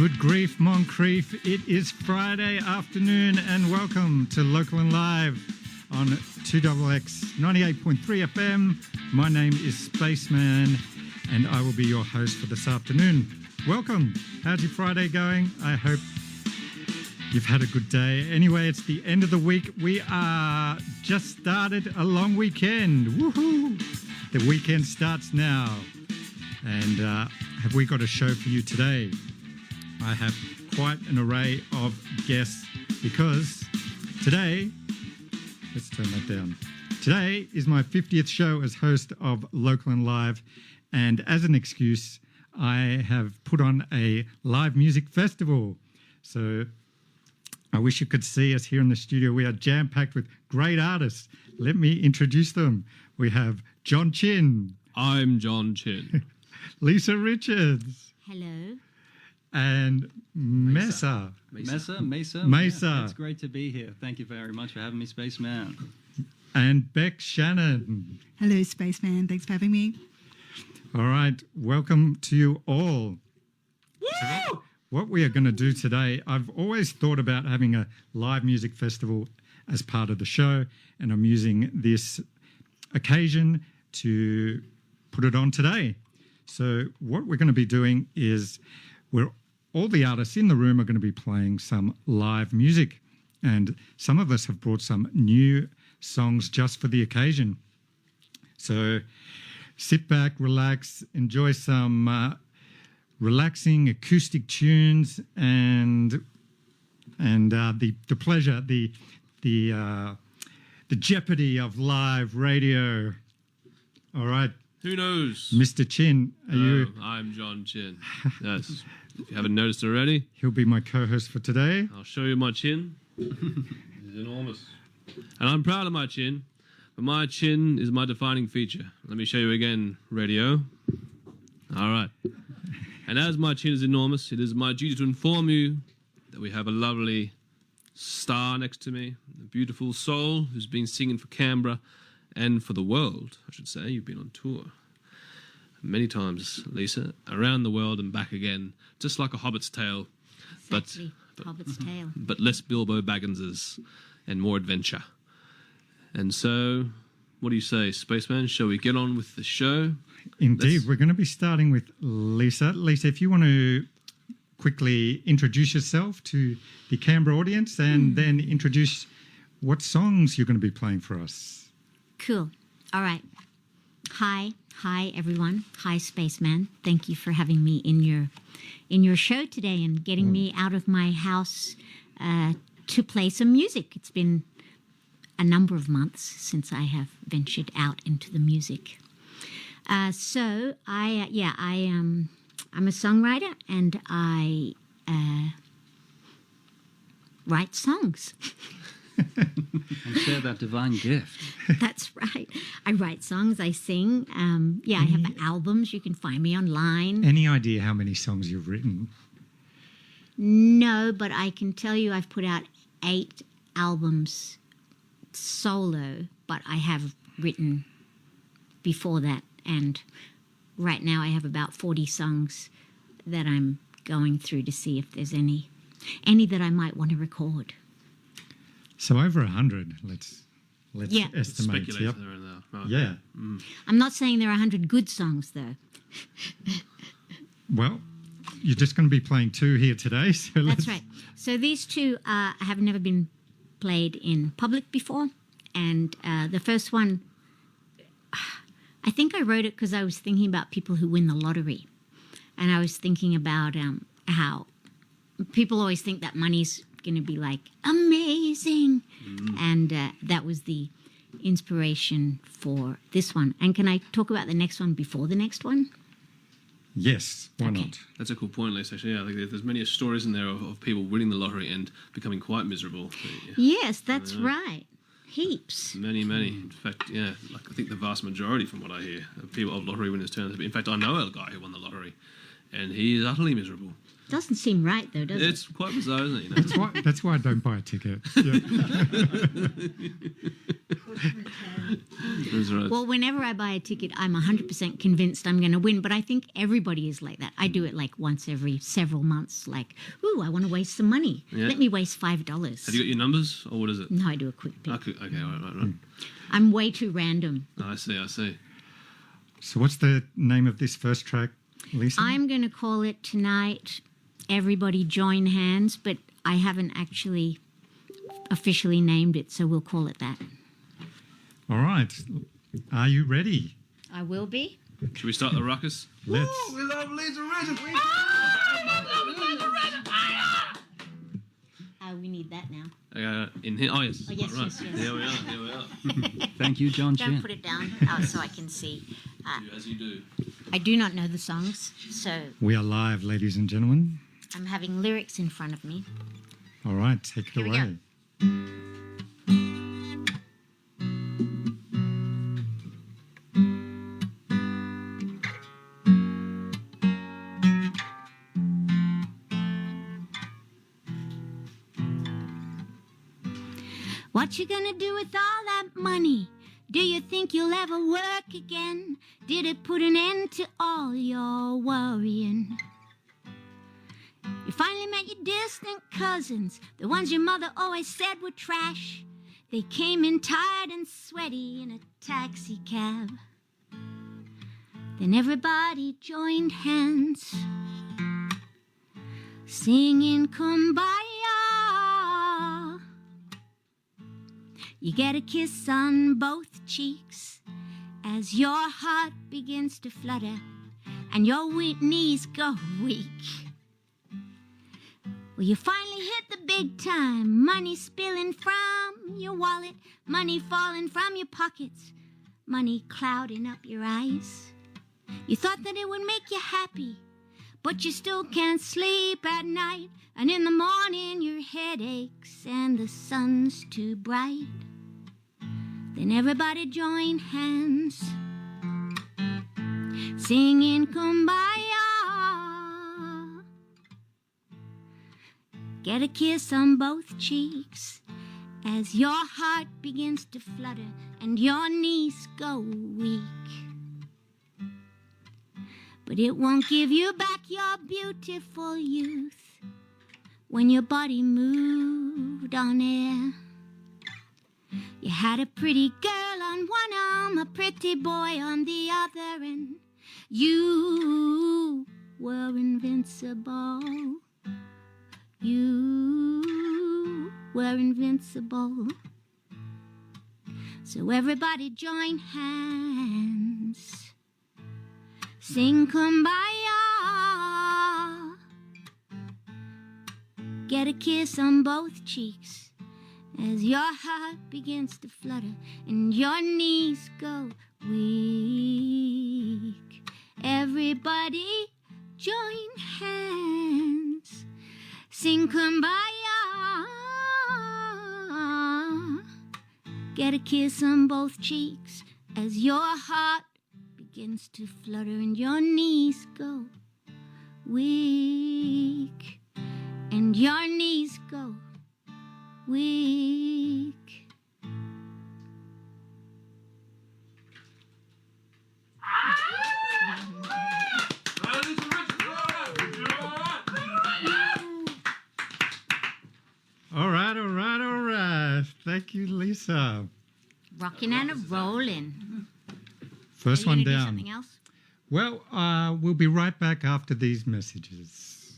Good grief, Moncrief. It is Friday afternoon and welcome to Local and Live on 2XX 98.3 FM. My name is Spaceman and I will be your host for this afternoon. Welcome. How's your Friday going? I hope you've had a good day. Anyway, it's the end of the week. We are just started a long weekend. Woohoo! The weekend starts now. And have we got a show for you today? I have quite an array of guests because today, let's turn that down. Today is my 50th show as host of Local and Live, and as an excuse, I have put on a live music festival. So I wish you could see us here in the studio. We are jam-packed with great artists. Let me introduce them. We have John Chin. I'm John Chin. Lisa Richards. Hello. And Mesa. Mesa. Yeah, it's great to be here. Thank you very much for having me, Spaceman. And Bec Shannon. Hello, Spaceman. Thanks for having me. All right. Welcome to you all. Woo! So what we are going to do today, I've always thought about having a live music festival as part of the show, and I'm using this occasion to put it on today. So what we're going to be doing is all the artists in the room are going to be playing some live music, and some of us have brought some new songs just for the occasion. So sit back, relax, enjoy some relaxing acoustic tunes, and the pleasure, the jeopardy of live radio. All right. Who knows? Mr. Chin, are you? I'm John Chin. Yes. If you haven't noticed already, He'll be my co-host for today. I'll show you my chin. It's enormous. And I'm proud of my chin, but my chin is my defining feature. Let me show you again, radio. All right. And as my chin is enormous, it is my duty to inform you that we have a lovely star next to me, a beautiful soul who's been singing for Canberra and for the world, I should say. You've been on tour many times, Lisa, around the world and back again, just like a hobbit's tale. Exactly. Hobbit's tale. But less Bilbo Bagginses and more adventure. And so, what do you say, Spaceman? Shall we get on with the show? Indeed. We're going to be starting with Lisa. Lisa, if you want to quickly introduce yourself to the Canberra audience and then introduce what songs you're going to be playing for us. Cool. All right. Hi, everyone. Hi, Spaceman. Thank you for having me in your show today and getting me out of my house to play some music. It's been a number of months since I have ventured out into the music. So I'm a songwriter and I write songs. And share that divine gift. That's right. I write songs, I sing. I have albums. You can find me online. Any idea how many songs you've written? No, but I can tell you I've put out 8 albums solo, but I have written before that. And right now I have about 40 songs that I'm going through to see if there's any that I might want to record. So over 100, let's estimate. Speculate Yep. there and there. Oh, Yeah. I'm not saying there are 100 good songs, though. Well, you're just going to be playing 2 here today. So That's right. So these 2 have never been played in public before. And the first one, I think I wrote it because I was thinking about people who win the lottery. And I was thinking about how people always think that money's going to be like amazing, and that was the inspiration for this one. And can I talk about the next one before the next one? Yes, why Okay. not? That's a cool point, Lisa. Actually, yeah, like there's many stories in there of people winning the lottery and becoming quite miserable. Yes, that's right. Heaps. Many. In fact, yeah, like I think the vast majority, from what I hear, of people of lottery winners turn out to be. In fact, I know a guy who won the lottery, and he is utterly miserable. Doesn't seem right, though, does it? It's quite bizarre, isn't it? You know? That's why I don't buy a ticket. Yeah. That's right. Well, whenever I buy a ticket, I'm 100% convinced I'm going to win. But I think everybody is like that. I do it like once every several months. Like, ooh, I want to waste some money. Yeah. Let me waste $5. Have you got your numbers, or what is it? No, I do a quick pick. Okay, right. I'm way too random. Oh, I see. So what's the name of this first track, Lisa? I'm going to call it tonight, Everybody Join Hands, but I haven't actually officially named it, so we'll call it that. All right. Are you ready? I will be. Should we start the ruckus? Let's. We love Lisa Richards. We need that now. In here. Oh, yes. Oh, yes, right. yes. Here we are. Thank you, John Don't Chin. put it down so I can see. As you do. I do not know the songs, so We are live, ladies and gentlemen. I'm having lyrics in front of me. All right, take it Here we away. What you gonna do with all that money? Do you think you'll ever work again? Did it put an end to all your worrying? You finally met your distant cousins, the ones your mother always said were trash. They came in tired and sweaty in a taxi cab. Then everybody joined hands, singing Kumbaya. You get a kiss on both cheeks as your heart begins to flutter and your knees go weak. Well, you finally hit the big time, money spilling from your wallet, money falling from your pockets, money clouding up your eyes. You thought that it would make you happy, but you still can't sleep at night, and in the morning your head aches and the sun's too bright. Then everybody joined hands, singing Kumbaya. Get a kiss on both cheeks as your heart begins to flutter and your knees go weak. But it won't give you back your beautiful youth when your body moved on air. You had a pretty girl on one arm, a pretty boy on the other, and you were invincible. You were invincible. So everybody join hands, sing Kumbaya. Get a kiss on both cheeks as your heart begins to flutter and your knees go weak. Everybody join hands, sing Kumbaya. Get a kiss on both cheeks as your heart begins to flutter and your knees go weak. And your knees go weak. All right. Thank you, Lisa. Rocking and a rolling. First Are you one gonna do down. something else? Well, we'll be right back after these messages.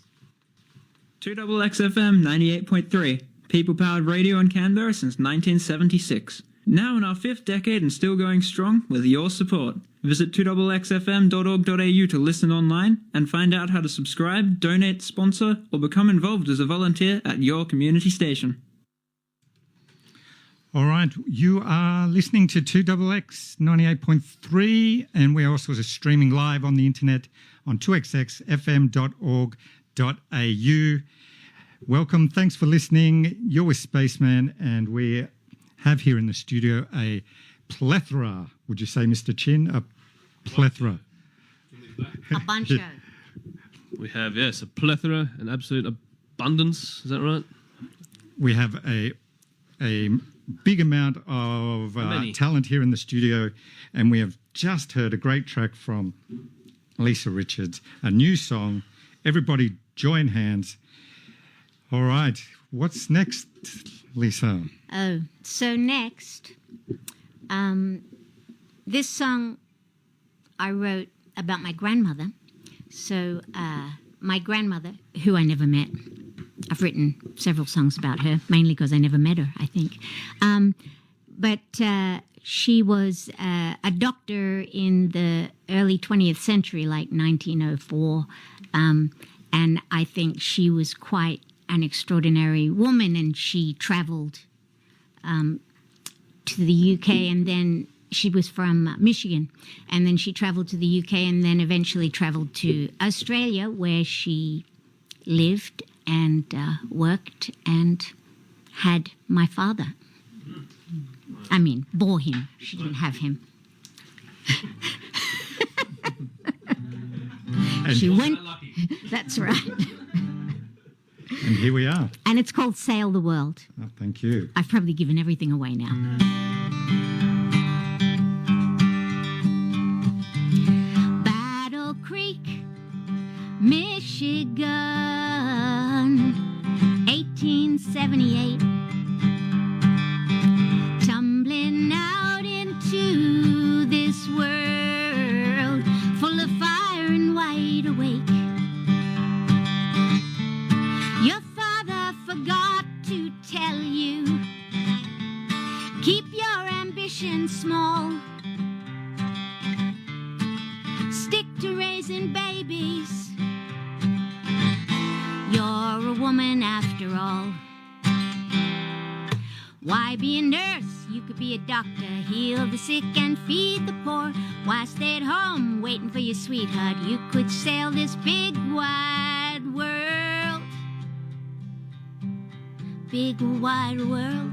2XXFM 98.3, people-powered radio in Canberra since 1976. Now in our 5th decade and still going strong with your support. Visit 2XXFM.org.au to listen online and find out how to subscribe, donate, sponsor, or become involved as a volunteer at your community station. All right, you are listening to 2XX 98.3, and we're also streaming live on the internet on 2xxfm.org.au. Welcome, thanks for listening. You're with Spaceman, and we have here in the studio a plethora, would you say, Mr. Chin? A plethora. A buncho. We have, yes, a plethora, an absolute abundance. Is that right? We have a a big amount of talent here in the studio, and we have just heard a great track from Lisa Richards, a new song. Everybody join hands. All right, what's next, Lisa? Oh, so next, this song I wrote about my grandmother. So my grandmother, who I never met, I've written several songs about her, mainly because I never met her, I think. But she was a doctor in the early 20th century, like 1904. And I think she was quite an extraordinary woman, and she traveled to the UK, and then she was from Michigan, and then she traveled to the UK, and then eventually traveled to Australia, where she lived and worked and had my father. I mean, bore him. She didn't have him. She went. That's right. And here we are. And it's called Sail the World. Oh, thank you. I've probably given everything away now. Battle Creek, Michigan, 1878. Tumbling out into this world full of fire and wide awake. Your father forgot to tell you, keep your ambition small. Stick to raising babies. You're a woman after all. Why be a nurse? You could be a doctor, heal the sick and feed the poor. Why stay at home waiting for your sweetheart? You could sail this big wide world. Big wide world.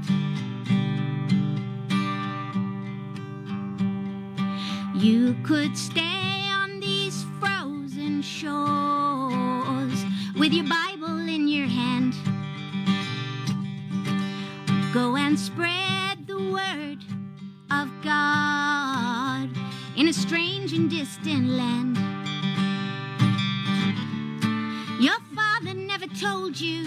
You could stay on these frozen shores with your Bible in your hand. Go and spread the word of God in a strange and distant land. Your father never told you,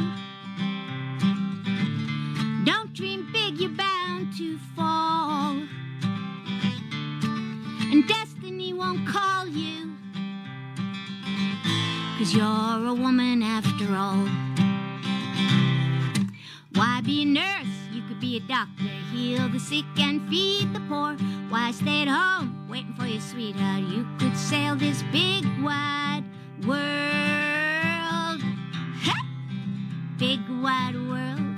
don't dream big, you're bound to fall. And destiny won't call you, 'cause you're a woman after all. Why be a nurse? You could be a doctor, heal the sick and feed the poor. Why stay at home waiting for your sweetheart? You could sail this big wide world. Ha! Big wide world.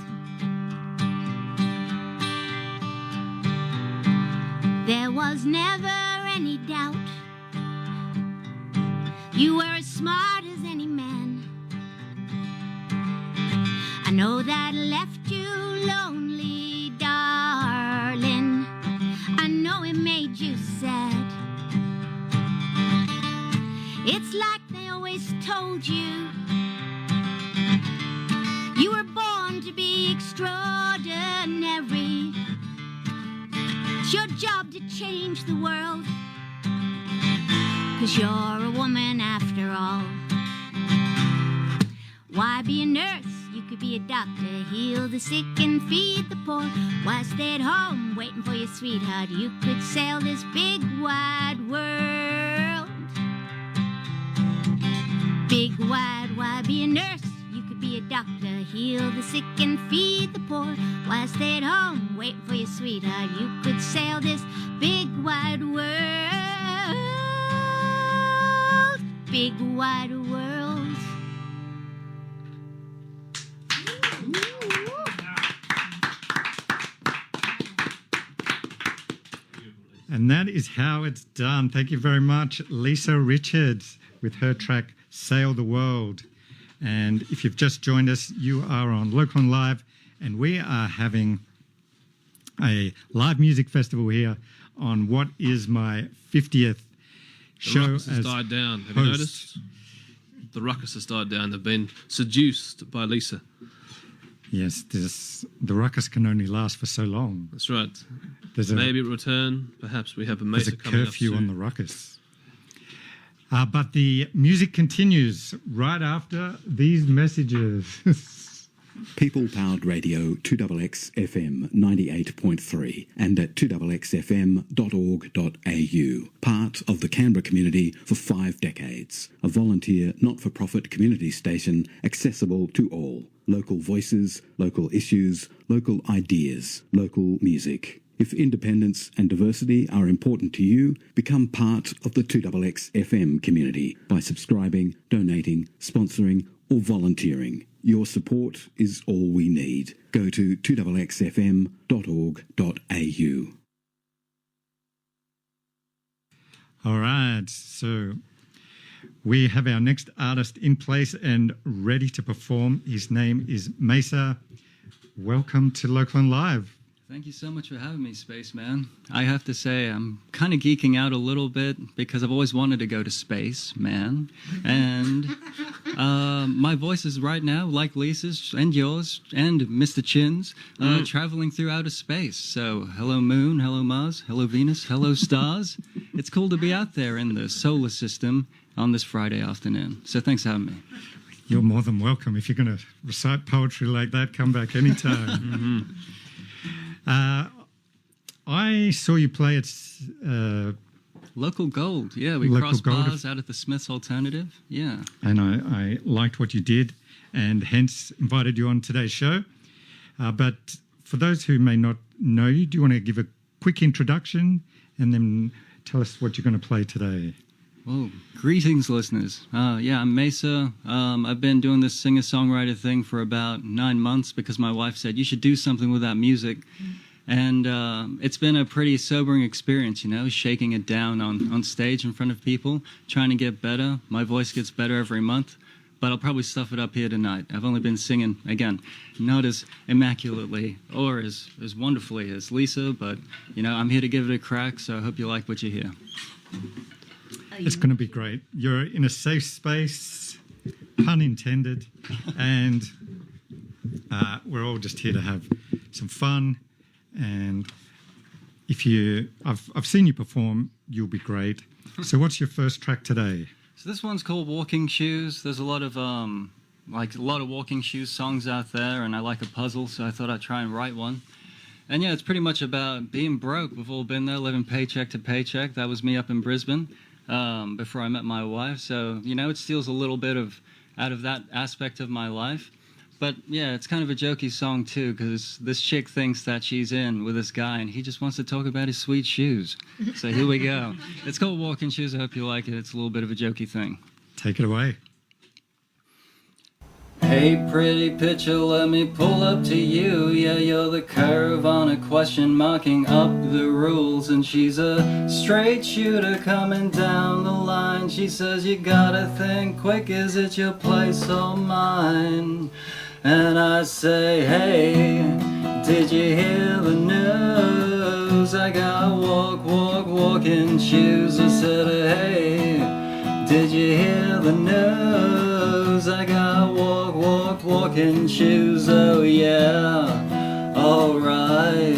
There was never any doubt you were as smart as any man. I know that left you lonely, darling. I know it made you sad. It's like they always told you, you were born to be extraordinary. It's your job to change the world, 'cause you're a woman after all. Why be a nurse? You could be a doctor, heal the sick and feed the poor. Why stay at home waiting for your sweetheart? You could sail this big wide world. Big wide, why be a nurse? You could be a doctor, heal the sick and feed the poor. Why stay at home waiting for your sweetheart? You could sail this big wide world. Big wide world. And that is how it's done. Thank you very much, Lisa Richards, with her track Sail the World. And if you've just joined us, you are on LocalnLive, and we are having a live music festival here on what is my 50th show. The ruckus has died down. Have you noticed? The ruckus has died down. They've been seduced by Lisa. Yes, the ruckus can only last for so long. That's right. Maybe it will return. Perhaps we have a Mesa coming up soon. There's a curfew on the ruckus. But the music continues right after these messages. People-powered radio 2XX FM 98.3 and at 2XXFM.org.au. Part of the Canberra community for 5 decades. A volunteer, not-for-profit community station accessible to all. Local voices, local issues, local ideas, local music. If independence and diversity are important to you, become part of the 2XX FM community by subscribing, donating, sponsoring or volunteering. Your support is all we need. Go to 2XXFM.org.au. All right, so we have our next artist in place and ready to perform. His name is Mesa. Welcome to Local and Live. Thank you so much for having me, Spaceman. I have to say, I'm kind of geeking out a little bit because I've always wanted to go to space, man. And my voice is right now, like Lisa's and yours and Mr. Chin's, traveling through outer space. So hello Moon, hello Mars, hello Venus, hello stars. It's cool to be out there in the solar system on this Friday afternoon. So thanks for having me. You're more than welcome. If you're going to recite poetry like that, come back anytime. I saw you play at Local Gold. Yeah, we crossed paths out at the Smiths Alternative. Yeah. And I liked what you did and hence invited you on today's show. But for those who may not know you, do you want to give a quick introduction and then tell us what you're going to play today? Well, greetings, listeners. I'm Mesa. I've been doing this singer-songwriter thing for about 9 months because my wife said, you should do something with that music. And it's been a pretty sobering experience, you know, shaking it down on stage in front of people, trying to get better. My voice gets better every month, but I'll probably stuff it up here tonight. I've only been singing, again, not as immaculately or as wonderfully as Lisa, but, you know, I'm here to give it a crack, so I hope you like what you hear. It's going to be great. You're in a safe space, pun intended, and we're all just here to have some fun. And I've seen you perform, you'll be great. So what's your first track today? So this one's called Walking Shoes. There's a lot of walking shoes songs out there, and I like a puzzle, so I thought I'd try and write one. And yeah, it's pretty much about being broke. We've all been there, living paycheck to paycheck. That was me up in Brisbane. Before I met my wife, so you know it steals a little bit out of that aspect of my life. But yeah, it's kind of a jokey song too, because this chick thinks that she's in with this guy, and he just wants to talk about his sweet shoes. So here we go. It's called Walking Shoes. I hope you like it. It's a little bit of a jokey thing. Take it away. Hey, pretty picture, let me pull up to you. Yeah, you're the curve on a question marking up the rules. And she's a straight shooter coming down the line. She says you gotta think quick, is it your place or mine? And I say, hey, did you hear the news? I got walking shoes. I said, hey, did you hear the news? I got walking shoes, oh yeah, alright.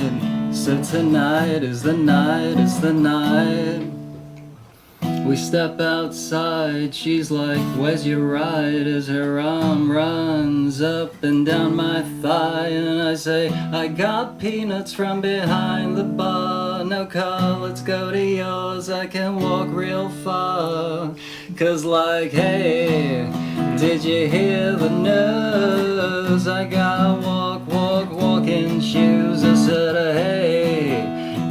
So tonight is the night, we step outside, she's like, where's your ride? As her arm runs up and down my thigh, and I say, I got peanuts from behind the bar. No car, let's go to yours, I can walk real far. Cause like, hey, did you hear the news? I got walking shoes. I said, hey,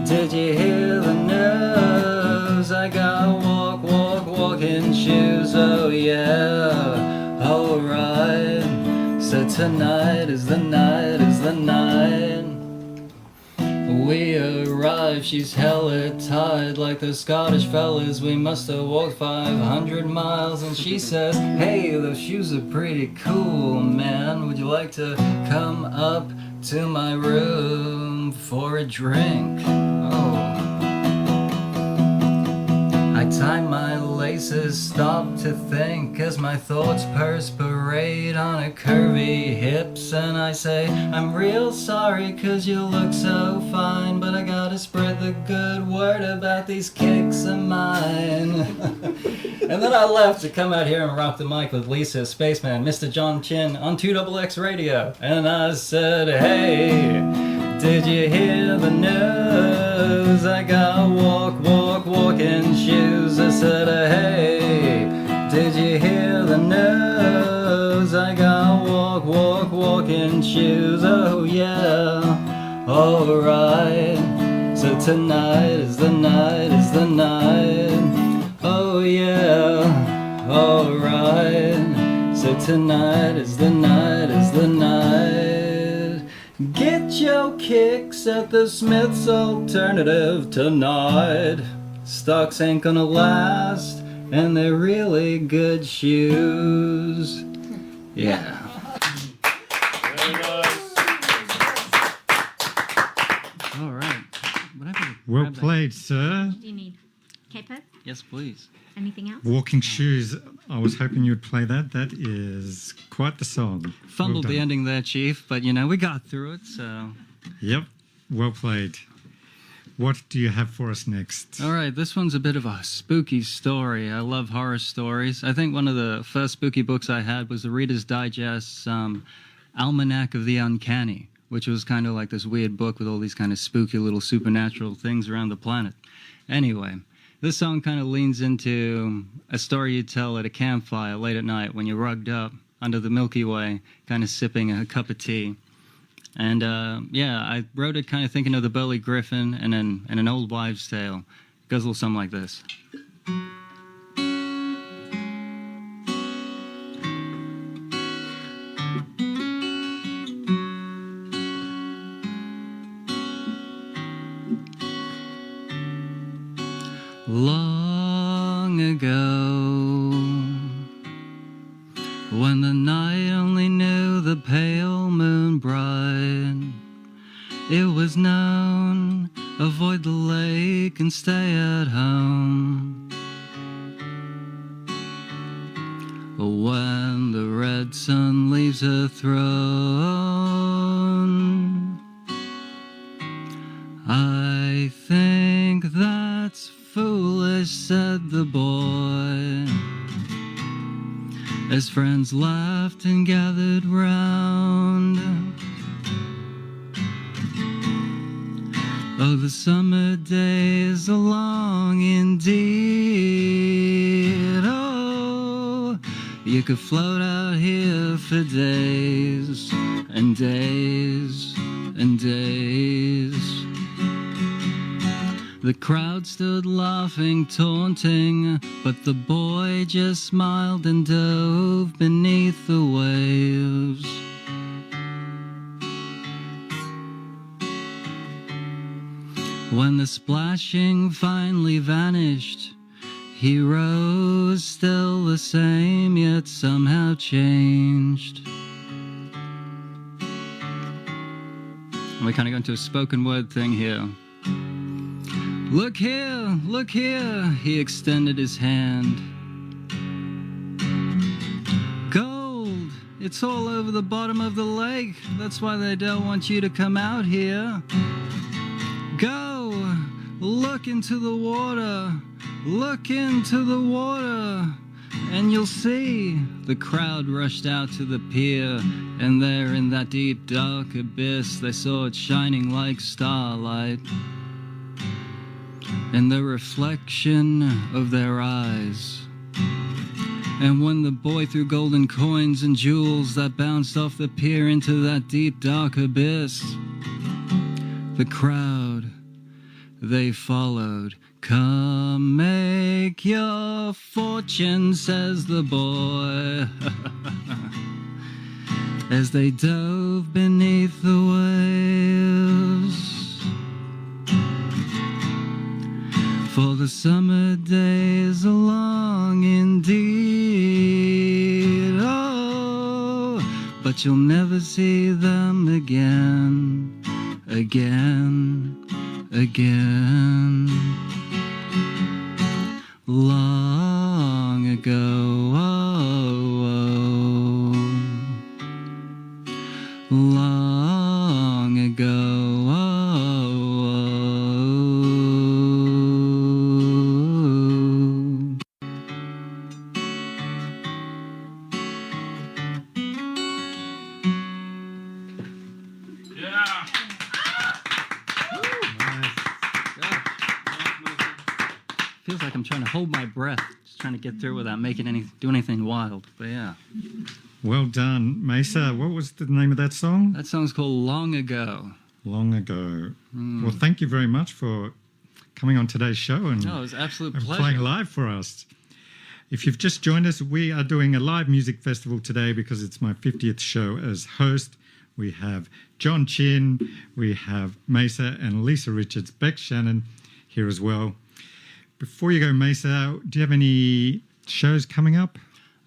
did you hear the news? I got walking shoes. Oh yeah, alright. So tonight is the night. We arrive, she's hella tired, like the Scottish fellas. We must have walked 500 miles, and she says, hey, those shoes are pretty cool, man. Would you like to come up to my room for a drink? Oh, I tie my laces, stop to think as my thoughts perspirate on her curvy hips, and I say, I'm real sorry 'cause you look so fine, but I gotta spread the good word about these kicks of mine. And then I left to come out here and rock the mic with Lisa, Spaceman, Mr. John Chin on 2XX Radio. And I said, hey, did you hear the news? I got walking shoes. I said, hey, did you hear the news? I got walking shoes. Oh yeah, alright. So tonight is the night, oh yeah, alright. So tonight is the night, Get your kicks at the Smith's Alternative tonight. Stocks ain't gonna last, and they're really good shoes. Yeah. All right. Well played, sir. Do you need capo? Yes, please. Anything else? Walking Shoes. I was hoping you'd play that. That is quite the song. Fumbled Well the done. ending there, Chief, but you know, we got through it, so. Yep. Well played. What do you have for us next? All right, this one's a bit of a spooky story. I love horror stories. I think one of the first spooky books I had was the Reader's Digest's Almanac of the Uncanny, which was kind of like this weird book with all these kind of spooky little supernatural things around the planet. Anyway, this song kind of leans into a story you tell at a campfire late at night when you're rugged up under the Milky Way, kind of sipping a cup of tea. And yeah, I wrote it kind of thinking of the Burly Griffin and an old wives' tale. It goes a little something like this. Long ago, when the night only knew the pale moon bright, it was known, avoid the lake and stay at home. When the red sun leaves her throne, I think that's foolish, said the boy, as friends laughed and gathered round. Oh, the summer days are long indeed. Oh, you could float out here for days and days and days. The crowd stood laughing, taunting, but the boy just smiled and dove beneath the waves. When the splashing finally vanished, he rose still the same, yet somehow changed. And we kind of go into a spoken word thing here. Look here, he extended his hand. Gold, it's all over the bottom of the lake. That's why they don't want you to come out here. Go, look into the water, and you'll see. The crowd rushed out to the pier, and there in that deep, dark abyss, they saw it shining like starlight. And the reflection of their eyes. And when the boy threw golden coins and jewels that bounced off the pier into that deep, dark abyss, the crowd, they followed. Come make your fortune, says the boy, as they dove beneath the waves. For the summer days are long indeed, oh, but you'll never see them again. feels like I'm trying to hold my breath, just trying to get through without doing anything wild. But yeah. Well done, Mesa. What was the name of that song? That song's called Long Ago. Long Ago. Well, thank you very much for coming on today's show and, Oh, it was an absolute and pleasure. playing live for us. If you've just joined us, we are doing a live music festival today because it's my 50th show as host. We have John Chin, we have Mesa and Lisa Richards, Bec Shannon here as well. Before you go, Mesa, do you have any shows coming up?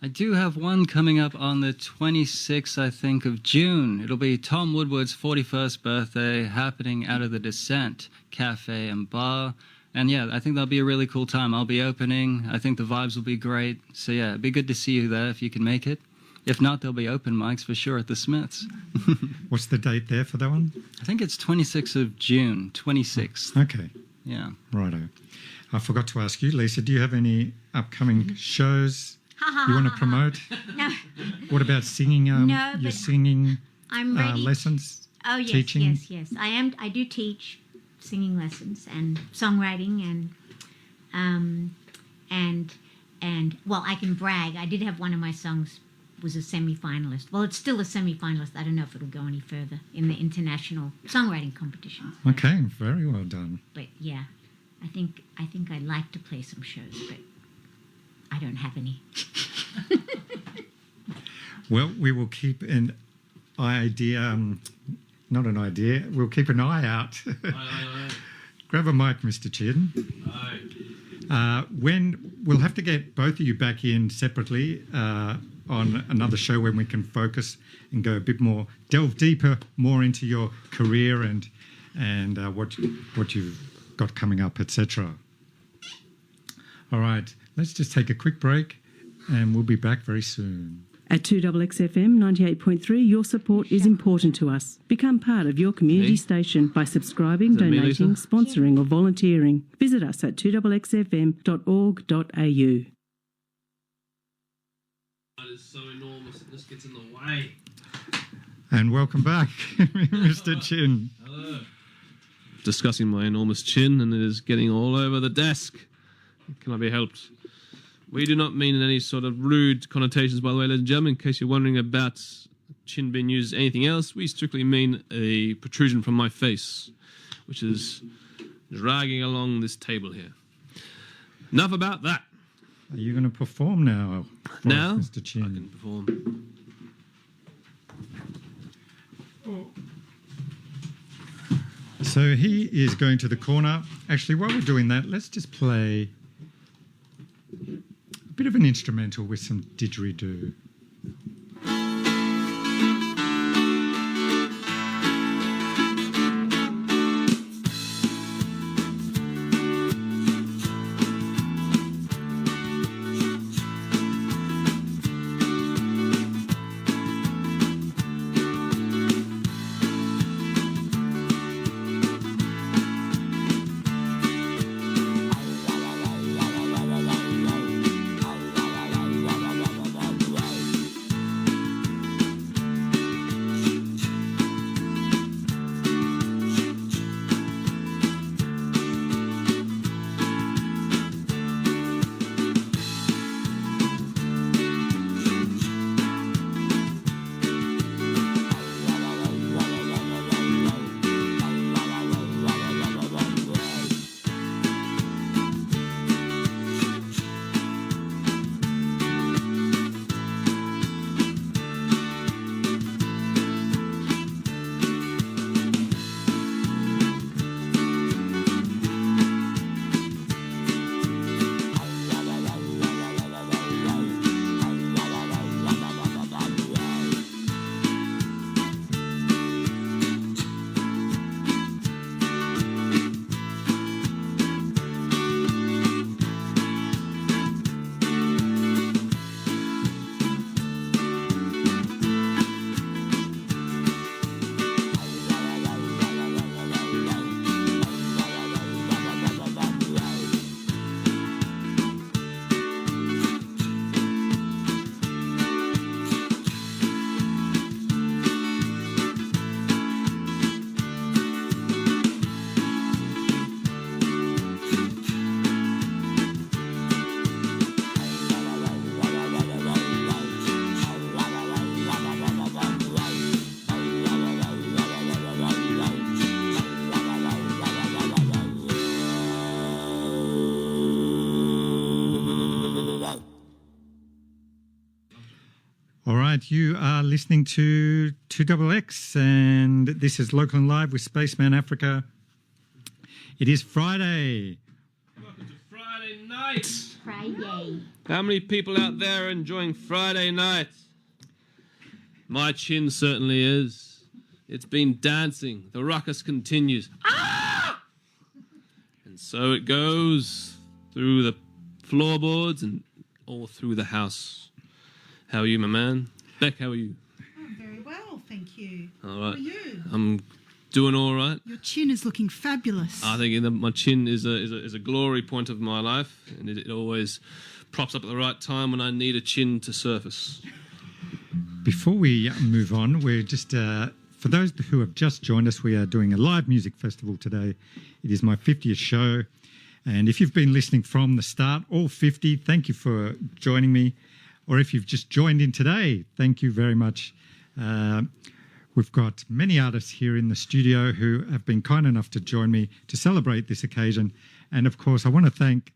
I do have one coming up on the 26th, I think, of June. It'll be Tom Woodward's 41st birthday, happening out of the Descent Cafe and Bar. And yeah, I think that'll be a really cool time. I'll be opening. I think the vibes will be great. So yeah, it'd be good to see you there if you can make it. If not, there'll be open mics for sure at the Smiths. What's the date there for that one? I think it's 26th of June, 26th. Okay. Yeah. Righto. I forgot to ask you, Lisa, do you have any upcoming shows you want to promote? No. What about singing? No, your but singing I'm ready. lessons? Oh yes, teaching? yes. I do teach singing lessons and songwriting and well, I can brag. I did have one of my songs was a semi-finalist. Well, it's still a semi-finalist. I don't know if it'll go any further in the international songwriting competitions. Okay, very well done. But yeah, I think I'd like to play some shows, but I don't have any. Well, we will keep an idea, not an idea, we'll keep an eye out. Grab a mic, Mr. Chin. When we'll have to get both of you back in separately on another show when we can focus and go a bit more, delve deeper, more into your career and what you've got coming up, etc. All right, let's just take a quick break and we'll be back very soon. At 2XXFM 98.3, your support is important to us. Become part of your community Me? station by subscribing, Is that me, donating, Lisa? sponsoring or volunteering. Visit us at 2XXFM.org.au. That is so enormous that this gets in the way. And welcome back, Mr. Chin. Hello. Discussing my enormous chin, and it is getting all over the desk. Can I be helped? We do not mean in any sort of rude connotations, by the way, ladies and gentlemen. In case you're wondering about chin being used as anything else, we strictly mean a protrusion from my face, which is dragging along this table here. Enough about that. Are you going to perform now, for Now, us, Mr. Chin? I can perform. So he is going to the corner. Actually, while we're doing that, let's just play a bit of an instrumental with some didgeridoo. right, you are listening to 2XX, and this is Local and Live with Spaceman Africa. It is Friday. Welcome to Friday night. Friday. How many people out there are enjoying Friday night? My chin certainly is. It's been dancing. The ruckus continues. Ah! And so it goes through the floorboards and all through the house. How are you, my man? Bec, how are you? I'm very well, thank you. All right. How are you? I'm doing all right. Your chin is looking fabulous. I think my chin is a glory point of my life, and it always props up at the right time when I need a chin to surface. Before we move on, we're just, for those who have just joined us, we are doing a live music festival today. It is my 50th show, and if you've been listening from the start, all 50, thank you for joining me. Or if you've just joined in today, thank you very much. We've got many artists here in the studio who have been kind enough to join me to celebrate this occasion. And of course, I want to thank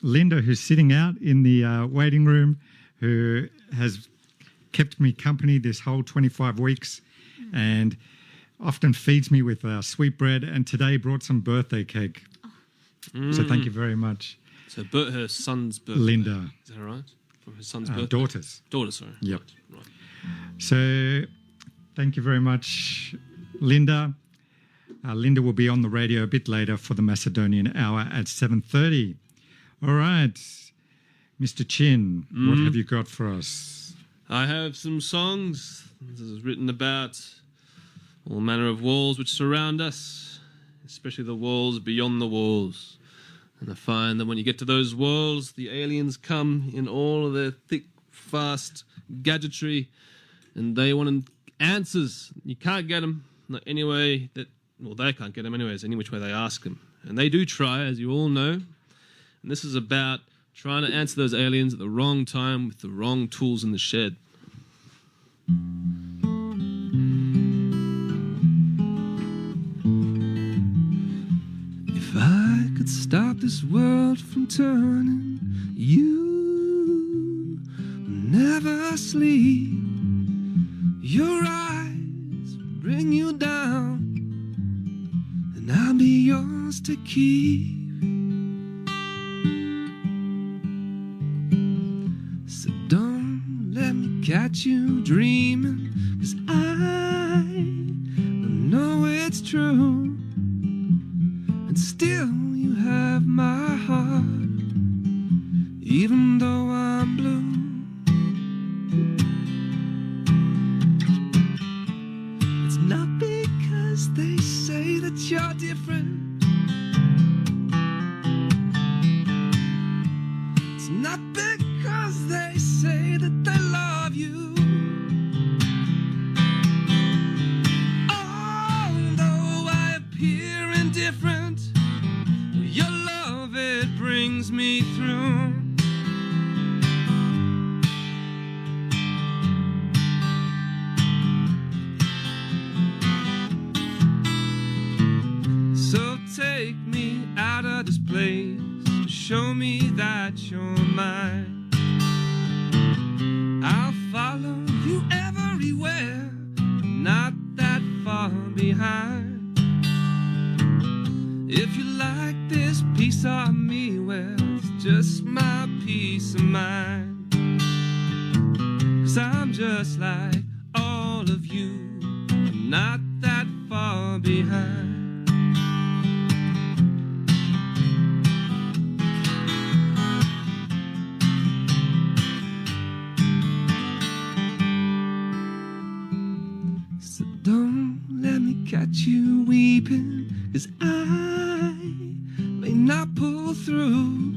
Linda, who's sitting out in the waiting room, who has kept me company this whole 25 weeks and often feeds me with sweetbread, and today brought some birthday cake. So thank you very much. So her son's birthday. Linda. Is that right? From his son's birthday? Daughters. Daughter, sorry. Yep. Right. So thank you very much, Linda. Linda will be on the radio a bit later for the Macedonian Hour at 7:30. All right, Mr. Chin, what have you got for us? I have some songs. This is written about all manner of walls which surround us, especially the walls beyond the walls. And I find that when you get to those walls, the aliens come in all of their thick, fast gadgetry, and they want answers. You can't get them, not any way that, well, they can't get them anyways, any which way they ask them. And they do try, as you all know. And this is about trying to answer those aliens at the wrong time with the wrong tools in the shed. If I could stop this world from turning, you will never sleep. Your eyes bring you down, and I'll be yours to keep. So don't let me catch you dreaming, 'cause I know it's true. And still you have my heart, even though I'm blue. It's not because they say that you're different. It's not because they say that they love you. Although I appear indifferent, your love, it brings me through. So take me out of this place, show me that you're mine. I'll follow you everywhere, I'm not that far behind. If you like this piece of me, well, it's just my peace of mind. 'Cause I'm just like all of you, I'm not that far behind. So don't let me catch you weeping, 'cause I may not pull through,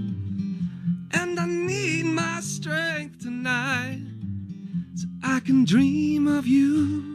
and I need my strength tonight so I can dream of you.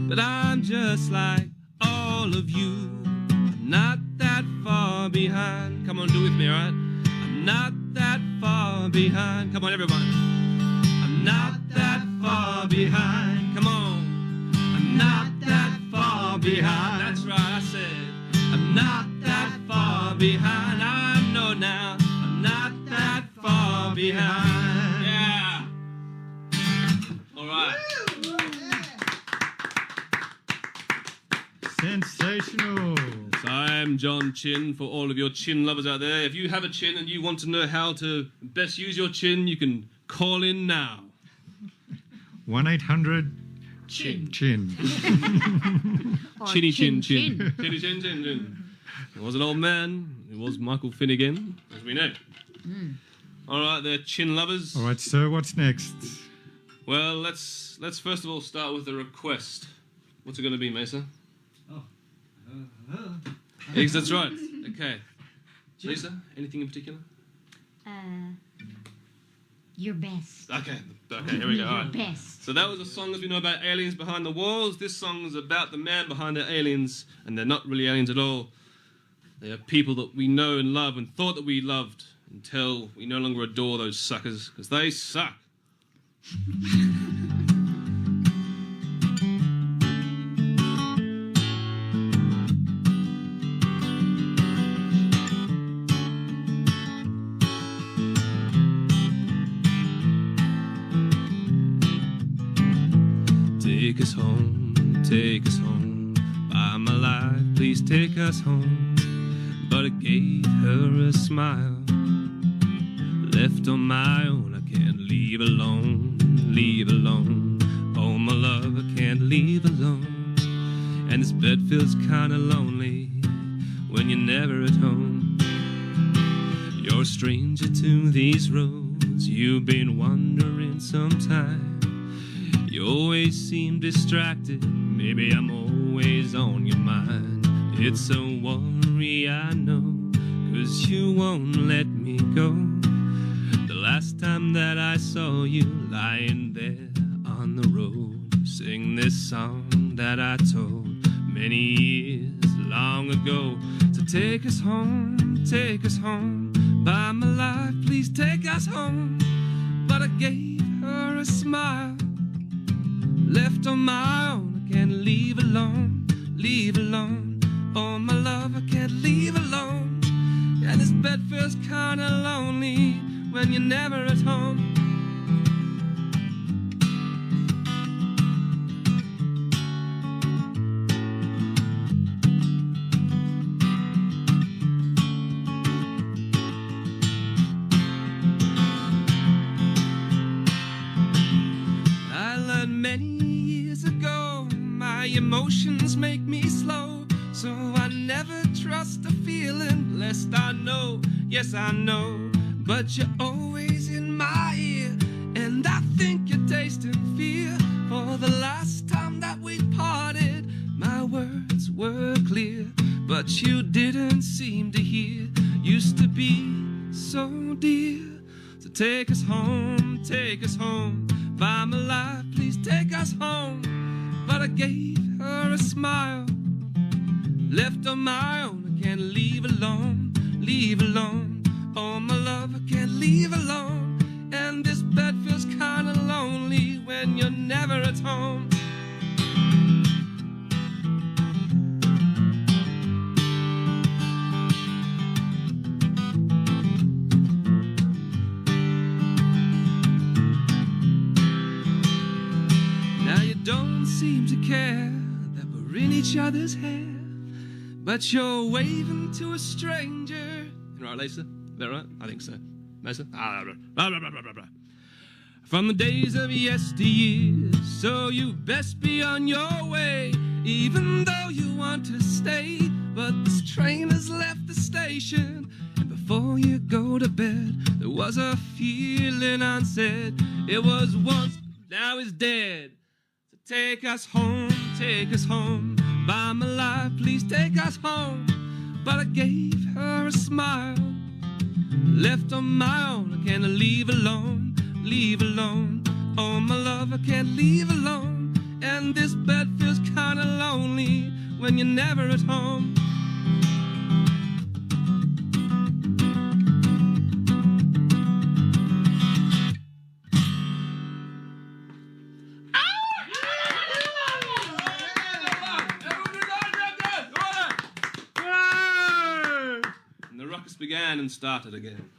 but I'm just like all of you. I'm not that far behind. Come on, do it with me, all right? I'm not that far behind. Come on, everyone. I'm not that far behind. Come on. I'm not that far behind. That's right, I said. I'm not that far behind. I know now. I'm not that far behind. Yeah. All right. Sensational. So I'm John Chin for all of your chin lovers out there. If you have a chin and you want to know how to best use your chin, you can call in now. 1-800-CHIN. Or Chinny chin chin. chin. Chinny chin chin chin. It was an old man. It was Michael Finnegan, as we know. All right, they're chin lovers. All right, so what's next? Well, let's first of all start with the request. What's it going to be, Mesa? Yes, that's right. Okay. Lisa, anything in particular? Your best. Okay, here we go. All Your right. best. So that was a song, as we know, about aliens behind the walls. This song is about the man behind the aliens, and they're not really aliens at all. They are people that we know and love and thought that we loved until we no longer adore those suckers, because they suck. Take us home, by my life, please take us home. But I gave her a smile, left on my own, I can't leave alone, oh my love, I can't leave alone. And this bed feels kinda lonely when you're never at home. You're a stranger to these roads, you've been wandering sometime. You always seem distracted, maybe I'm always on your mind. It's a worry, I know, 'cause you won't let me go. The last time that I saw you lying there on the road, you sing this song that I told many years long ago. So take us home, by my life, please take us home. But I gave her a smile, left on my own, I can't leave alone, oh my love, I can't leave alone. And this bed feels kinda lonely when you're never at home. I learned many years ago, my emotions make me slow, so I never trust a feeling, lest I know, yes I know, but you're always in my ear, and I think you're tasting fear. For the last time that we parted, my words were clear, but you didn't seem to hear, used to be so dear. So take us home, by my life, please take us home. But I gave her a smile, left on my own, I can't leave alone, oh my love, I can't leave alone. And this bed feels kinda lonely when you're never at home. Now you don't seem to care that we're in each other's hair, but you're waving to a stranger. Right, Lisa? Is that right? I think so. Mesa? From the days of yesteryear, so you best be on your way, even though you want to stay. But this train has left the station, and before you go to bed, there was a feeling unsaid. It was once, now it's dead. So take us home, by my life, please take us home. But I gave her a smile, left on my own, I can't leave alone, oh my love, I can't leave alone. And this bed feels kind lonely when you're never at home. And the ruckus began and started again.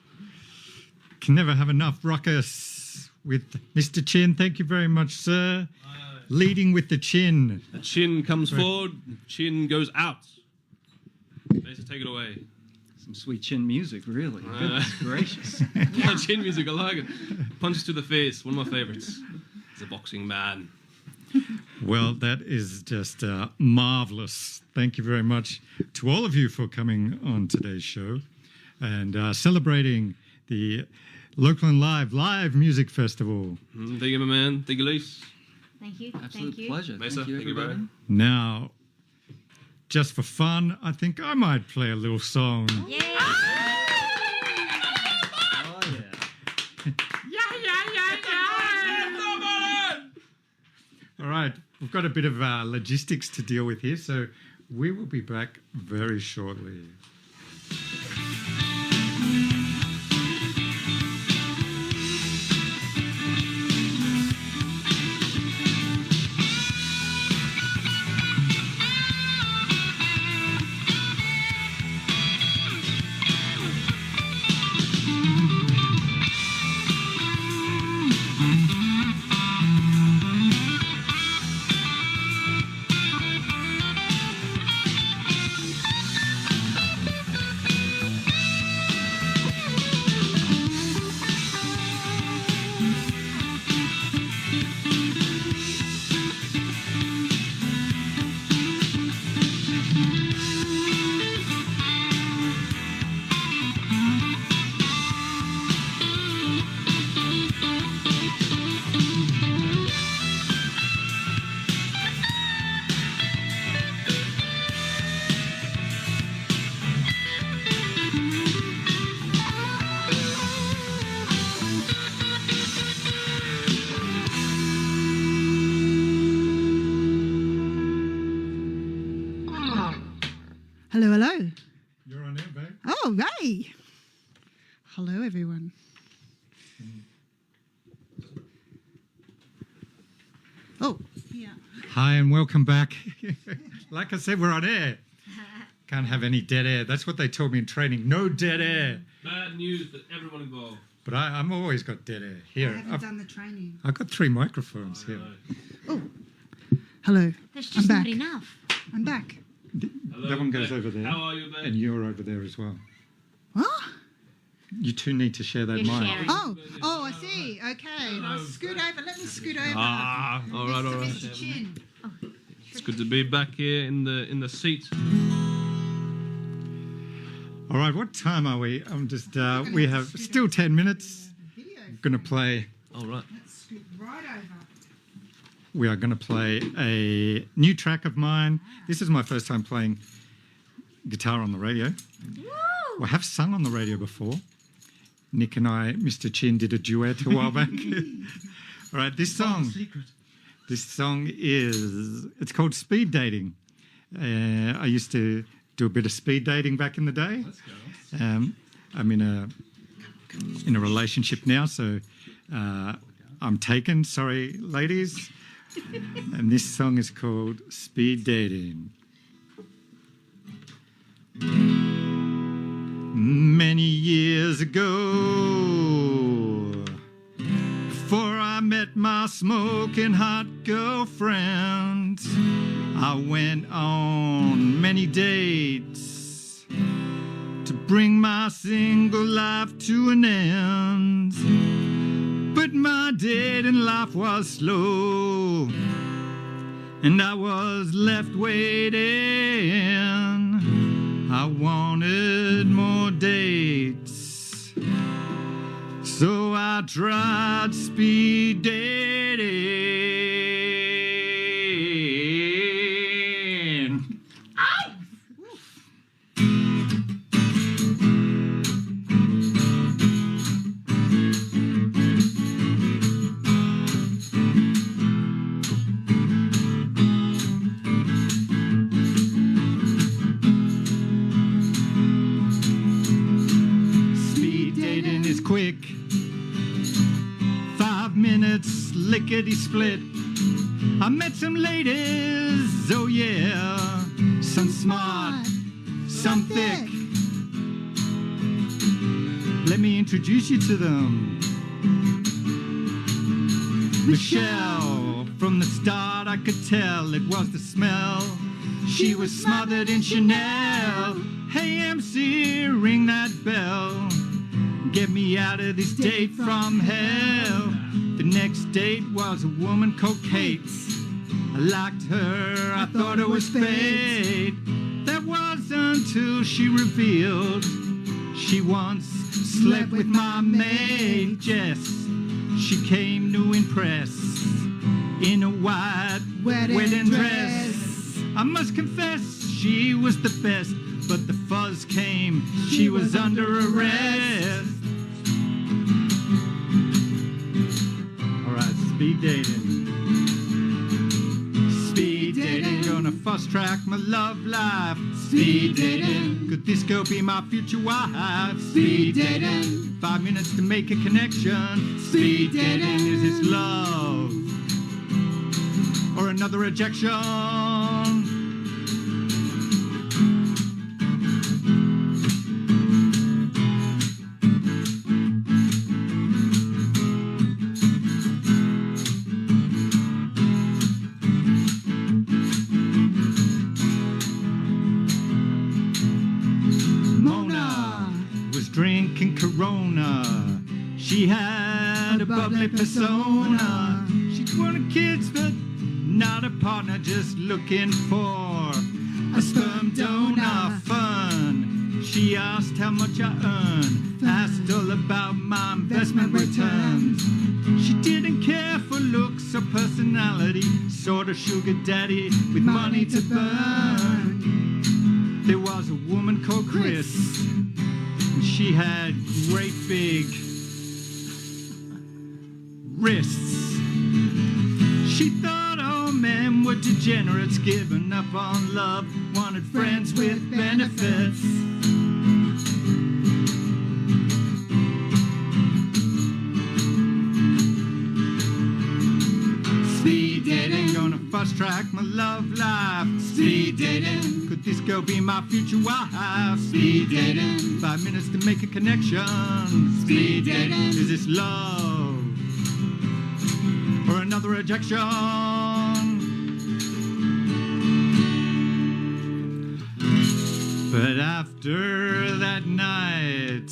Can never have enough ruckus with Mr. Chin. Thank you very much, sir. Leading with the chin. The chin comes forward, the chin goes out. Mesa, take it away. Some sweet chin music, really. Goodness gracious. Chin music, I like it. Punches to the face, one of my favorites. He's a boxing man. Well, that is just marvelous. Thank you very much to all of you for coming on today's show and celebrating the LocalnLive Live Music Festival. Thank you, my man. Thank you, Lise. Thank you. Absolute Thank you. pleasure. Mesa, Thank you, everybody. brother. Now, just for fun, I think I might play a little song. Yay! Oh, yeah. All right, we've got a bit of logistics to deal with here, so we will be back very shortly. Hello, hello. You're on air, babe. Oh, hey. Hello, everyone. Oh, yeah. Hi and welcome back. Like I said, we're on air. Can't have any dead air. That's what they told me in training. No dead air. Bad news for everyone involved. But I'm always got dead air. Here, I haven't done the training. I've got 3 microphones here. Oh, hello. That's just I'm not back. enough. I'm back. Hello, That one goes Ben. over there. How are you, Ben? And you're over there as well. What? You two need to share that You're mic. sharing. Oh, I see. Okay. I'll scoot over. Let me scoot over. Ah, all right, all right. Mr. Chin. It's good to be back here in the seat. All right, what time are we? I'm just, we have still 10 minutes. I'm going to play, All right. Let's scoot right over. we are going to play a new track of mine. This is my first time playing guitar on the radio. Woo! I have sung on the radio before. Nick and I, Mr. Chin, did a duet a while back. All right, this song is, it's called Speed Dating. I used to do a bit of speed dating back in the day. I'm in a relationship now, so I'm taken. Sorry, ladies. And this song is called Speed Dating. Many years ago, before I met my smoking hot girlfriend, I went on many dates to bring my single life to an end. But my dating life was slow, and I was left waiting. I wanted more dates, so I tried speed dating. Ow! lickety split. I met some ladies, oh yeah, some smart, some thick. Let me introduce you to them. Michelle, from the start I could tell it was the smell. She was smothered in Chanel. Hey MC, ring that bell. Get me out of this date from hell. The next date was a woman called Kate. I liked her, I thought it was fate. That was until she revealed she once slept with my maid Jess. She came to impress in a white wedding dress. I must confess she was the best, but the fuzz came, she was under arrest. Alright, speed dating. Speed dating, gonna fast track my love life. Speed dating, could this girl be my future wife? Speed dating, 5 minutes to make a connection. Speed dating, is this love or another rejection? Drinking Corona, she had a bubbly persona. She wanted kids but not a partner, just looking for a sperm donor. Fun, she asked how much I earn, asked all about my investment returns. She didn't care for looks or personality, sort of sugar daddy with money to burn. There was a woman called Chris. She had great big wrists. She thought all men were degenerates, giving up on love, wanted friends with benefits. Speed dating, gonna fast track my love life. Speed dating, could this girl be my future wife? Speed dating, 5 minutes to make a connection. Speed dating, is this love or another rejection? But after that night,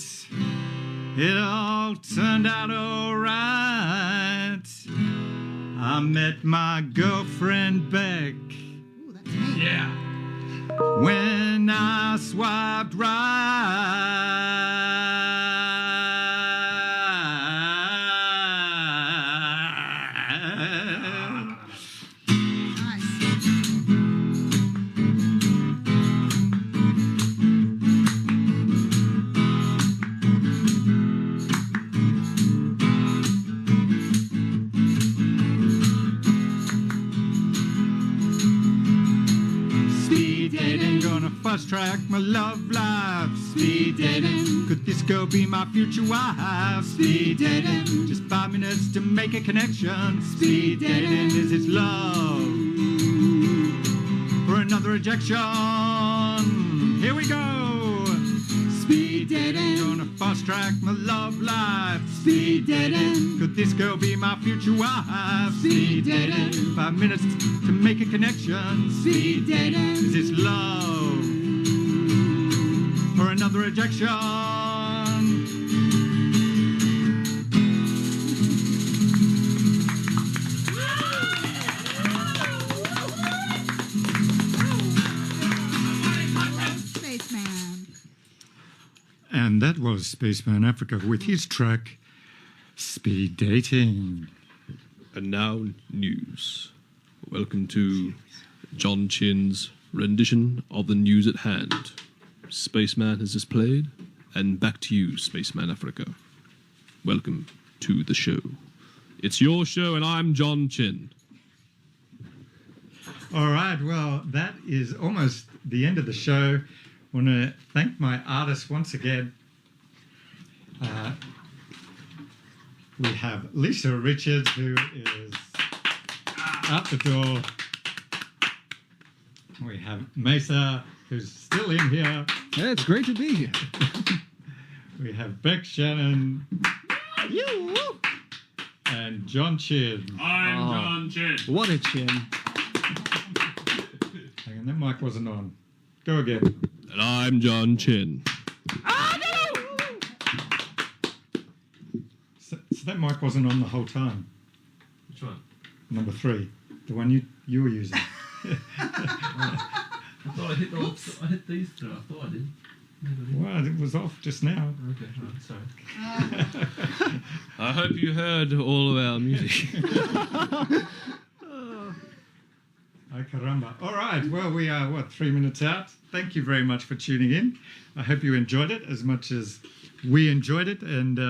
it all turned out alright. I met my girlfriend Bec. Ooh, that's me. Yeah. When I swiped right. Nice. Speed dating, gonna fast track my love life. Speed dating, could this girl be my future wife? Speed dating, just 5 minutes to make a connection. Speed dating, is this love or another rejection? Here we go. Speed dating, gonna fast track my love life. Speed dating, could this girl be my future wife? Speed dating, 5 minutes to make a connection. Speed dating, is this love or another rejection? Spaceman. And that was Spaceman Africa with his track Speed Dating. And now news. Welcome to John Chin's rendition of the news at hand. Spaceman has just played, and back to you, Spaceman Africa. Welcome to the show. It's your show, and I'm John Chin. All right, well, that is almost the end of the show. I want to thank my artists once again. We have Lisa Richards, who is out the door. We have Mesa, who's still in here. Yeah, it's great to be here. We have Bec Shannon. And John Chin. I'm John Chin. What a chin. Hang on, that mic wasn't on. Go again. And I'm John Chin. So that mic wasn't on the whole time. Which one? Number 3. The one you were using. I thought I hit these two. I thought I did. Well, it was off just now. Okay, right, sorry. I hope you heard all of our music. Oh, caramba. All right, well, we are, 3 minutes out. Thank you very much for tuning in. I hope you enjoyed it as much as we enjoyed it. And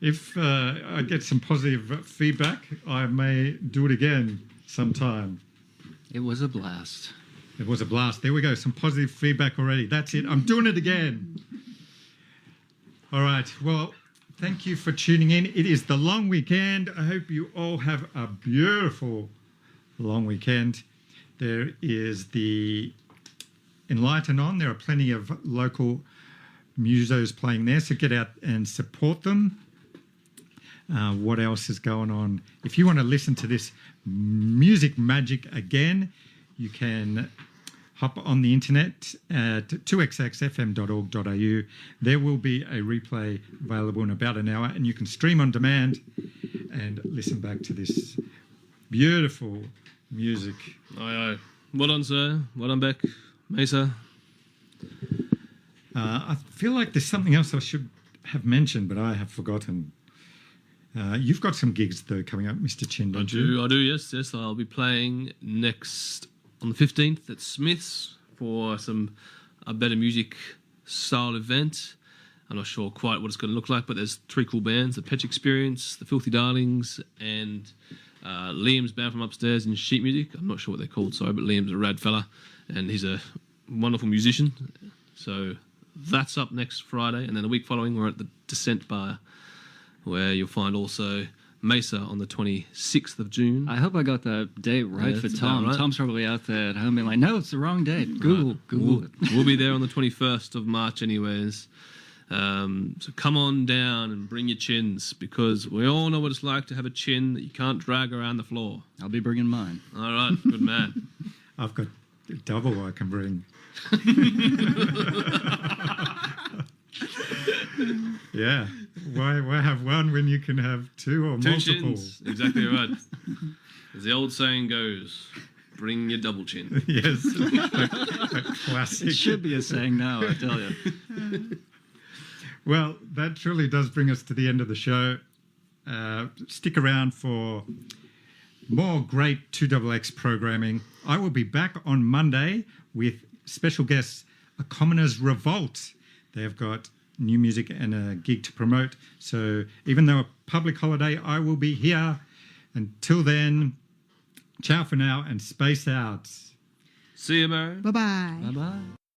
if I get some positive feedback, I may do it again sometime. It was a blast. It was a blast. There we go. Some positive feedback already. That's it. I'm doing it again. All right. Well, thank you for tuning in. It is the long weekend. I hope you all have a beautiful long weekend. There is the Enlighten On. There are plenty of local musos playing there, so get out and support them. What else is going on? If you want to listen to this music magic again, you can hop on the internet at 2xxfm.org.au. There will be a replay available in about an hour, and you can stream on demand and listen back to this beautiful music. Aye. Well done, sir. Well done, Bec. Mesa. I feel like there's something else I should have mentioned, but I have forgotten. You've got some gigs, though, coming up, Mr. Chin, don't you? I do, yes. I'll be playing next on the 15th at Smith's for a better music style event. I'm not sure quite what it's going to look like, but there's 3 cool bands, the Petch Experience, the Filthy Darlings, and Liam's band from upstairs in sheet music. I'm not sure what they're called, sorry, but Liam's a rad fella, and he's a wonderful musician. So that's up next Friday, and then the week following we're at the Descent Bar, where you'll find also Mesa on the 26th of June. I hope I got the date right for Tom. Right. Tom's probably out there at home being like, no, it's the wrong date. Google it. We'll be there on the 21st of March anyways. So come on down and bring your chins, because we all know what it's like to have a chin that you can't drag around the floor. I'll be bringing mine. All right, good man. I've got a double I can bring. Yeah. Why have one when you can have 2 or 2 multiple? chins. Exactly right. As the old saying goes, bring your double chin. Yes. A classic. It should be a saying now, I tell you. Well, that truly does bring us to the end of the show. Stick around for more great 2XX programming. I will be back on Monday with special guests, A Commoner's Revolt. They've got new music and a gig to promote. So even though a public holiday, I will be here. Until then, ciao for now and space out. See you, Mary. Bye-bye. Bye-bye.